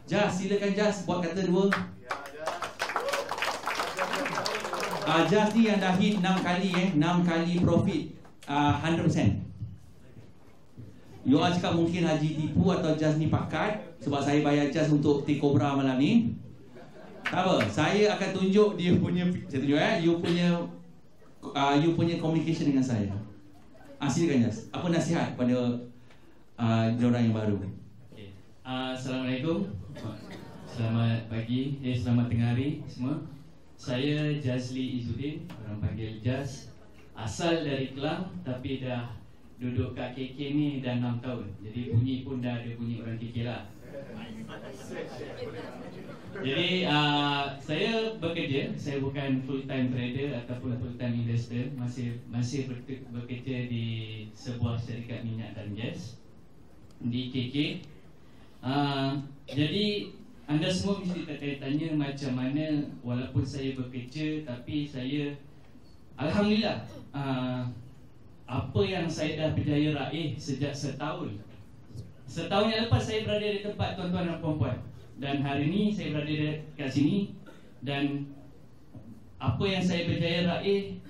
Jas, silakan Jas buat kata dua. Jas ni yang dah hit 6 kali 6 kali profit 100%. You all cakap mungkin Haji tipu atau Jas ni pakat sebab saya bayar Jas untuk take Cobra malam ni. Tak apa, saya akan tunjuk dia punya, saya tunjuk you punya communication dengan saya. Silakan Jas. Apa nasihat pada diorang yang baru? Okay. Assalamualaikum. Selamat pagi, selamat tengah hari semua. Saya Jazli Izzuddin, orang panggil Jaz. Asal dari Kelang tapi dah duduk kat KK ni dah 6 tahun. Jadi bunyi pun dah ada bunyi orang KK lah. Jadi saya bekerja, saya bukan full time trader ataupun full time investor, masih bekerja di sebuah syarikat minyak dan gas di KK. Jadi anda semua mesti tanya macam mana walaupun saya bekerja tapi saya alhamdulillah apa yang saya dah berjaya raih sejak setahun yang lepas saya berada di tempat tuan-tuan dan puan-puan, dan hari ini saya berada kat sini, dan apa yang saya berjaya raih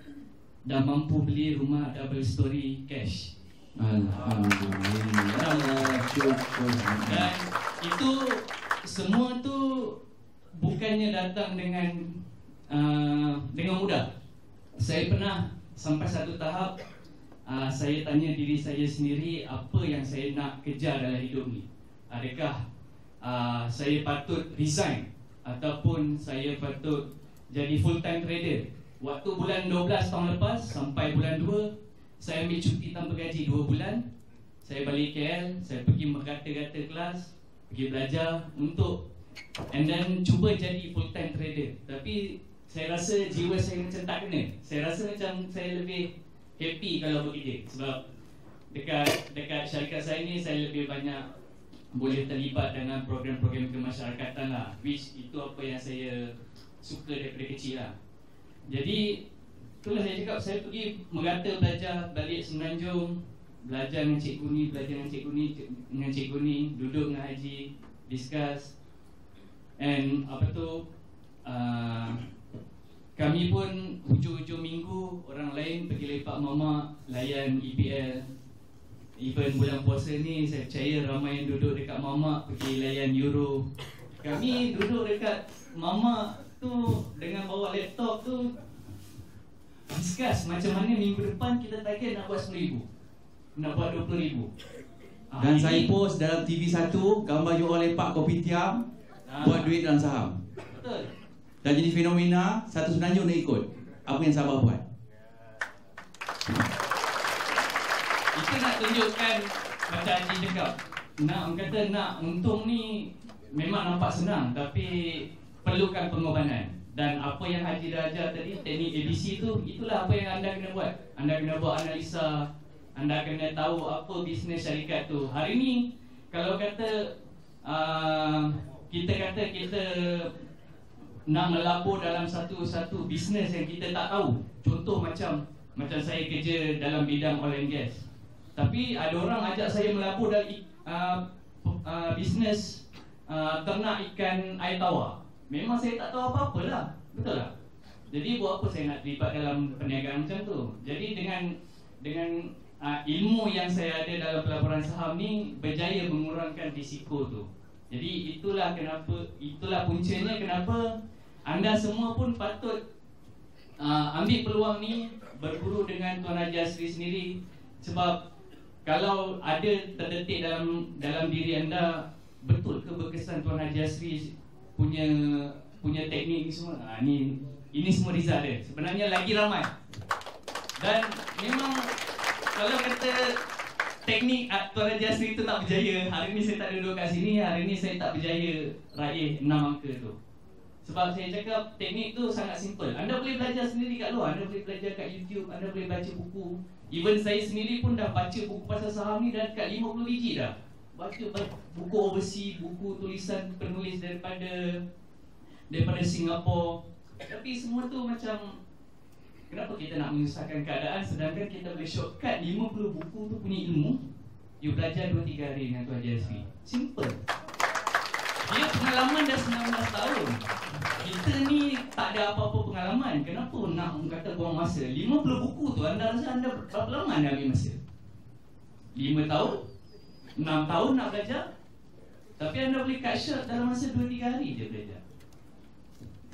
dah mampu beli rumah double story cash. Alhamdulillah. Dan itu semua tu bukannya datang dengan mudah. Saya pernah sampai satu tahap saya tanya diri saya sendiri, apa yang saya nak kejar dalam hidup ni? Adakah saya patut resign ataupun saya patut jadi full time trader? Waktu bulan 12 tahun lepas sampai bulan 2, saya ambil cuti tanpa gaji 2 bulan. Saya balik KL, saya pergi mergata-gata kelas, pergi belajar untuk and then cuba jadi full time trader. Tapi saya rasa jiwa saya macam tak kena. Saya rasa macam saya lebih happy kalau bekerja, sebab dekat syarikat saya ni saya lebih banyak boleh terlibat dengan program-program kemasyarakatan lah, which itu apa yang saya suka daripada kecil lah. Jadi itulah saya cakap, saya pergi merata belajar, balik Semenanjung, belajar dengan cikgu ni, dengan cikgu ni, duduk dengan Haji, discuss, and kami pun hujung-hujung minggu orang lain pergi lepak mamak, layan EPL. Even bulan puasa ni saya percaya ramai yang duduk dekat mamak pergi layan Euro. Kami duduk dekat mamak tu dengan bawa laptop tu, discuss macam mana minggu depan kita target nak buat 10,000, nak buat 20,000. Dan saya post dalam TV1 gambar you all lepak kopitiam buat duit dalam saham. Betul. Dan jadi fenomena satu Semenanjung nak ikut apa yang Sabah buat. Itu nak tunjukkan macam Haji cakap, nak untung ni memang nampak senang tapi perlukan pengorbanan. Dan apa yang Haji dah ajar tadi, teknik ABC tu, itulah apa yang anda kena buat. Anda kena buat analisa, anda kena tahu apa bisnes syarikat tu. Hari ni kalau kata kita nak melabur dalam satu bisnes yang kita tak tahu. Contoh macam saya kerja dalam bidang oil and gas, tapi ada orang ajak saya melabur dalam bisnes ternak ikan air tawar. Memang saya tak tahu apa-apa lah, betul tak? Jadi buat apa saya nak terlibat dalam perniagaan macam tu? Jadi dengan ilmu yang saya ada dalam pelaburan saham ni, berjaya mengurangkan risiko tu. Jadi itulah puncanya kenapa anda semua pun patut ambil peluang ni, berguru dengan Tuan Haji Asri sendiri. Sebab kalau ada terdetik dalam diri anda, betul ke berkesan Tuan Haji Asri punya teknik ni semua? Ini semua result dia. Sebenarnya lagi ramai. Dan memang kalau kata teknik Tuan Haji Asri itu tak berjaya, hari ni saya tak duduk kat sini, hari ni saya tak berjaya raih 6 angka tu. Sebab saya cakap teknik tu sangat simple. Anda boleh belajar sendiri kat luar, anda boleh belajar kat YouTube, anda boleh baca buku. Even saya sendiri pun dah baca buku pasal saham ni dah dekat 50 biji dah. Baca buku overseas, buku tulisan penulis daripada Singapura. Tapi semua tu macam, kenapa kita nak menyusahkan keadaan sedangkan kita boleh shortcut 50 buku tu punya ilmu. You belajar 2-3 hari dengan Tuan Haji Asri. Simple. Dia pengalaman dah 19 tahun. Kita ni tak ada apa-apa pengalaman. Kenapa nak kata buang masa? 50 buku tu anda rasa anda berapa lama anda ambil masa? 5 tahun? 6 tahun nak belajar? Tapi anda boleh cut short dalam masa 2-3 hari je belajar.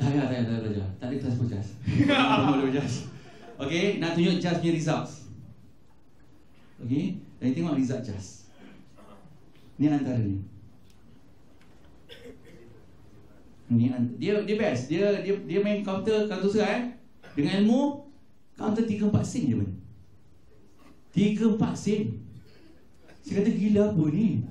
Tak ada belajar. Tak ada kelas Jas. Tak boleh Jas. Okey, nak tunjuk Jas punya results. Okey, dan tengok result Jas. Ni antara ni. Dia best. Dia main counter susah dengan ilmu counter 3-4 sen je pun. 3-4 sen. Saya kata gila apa ni?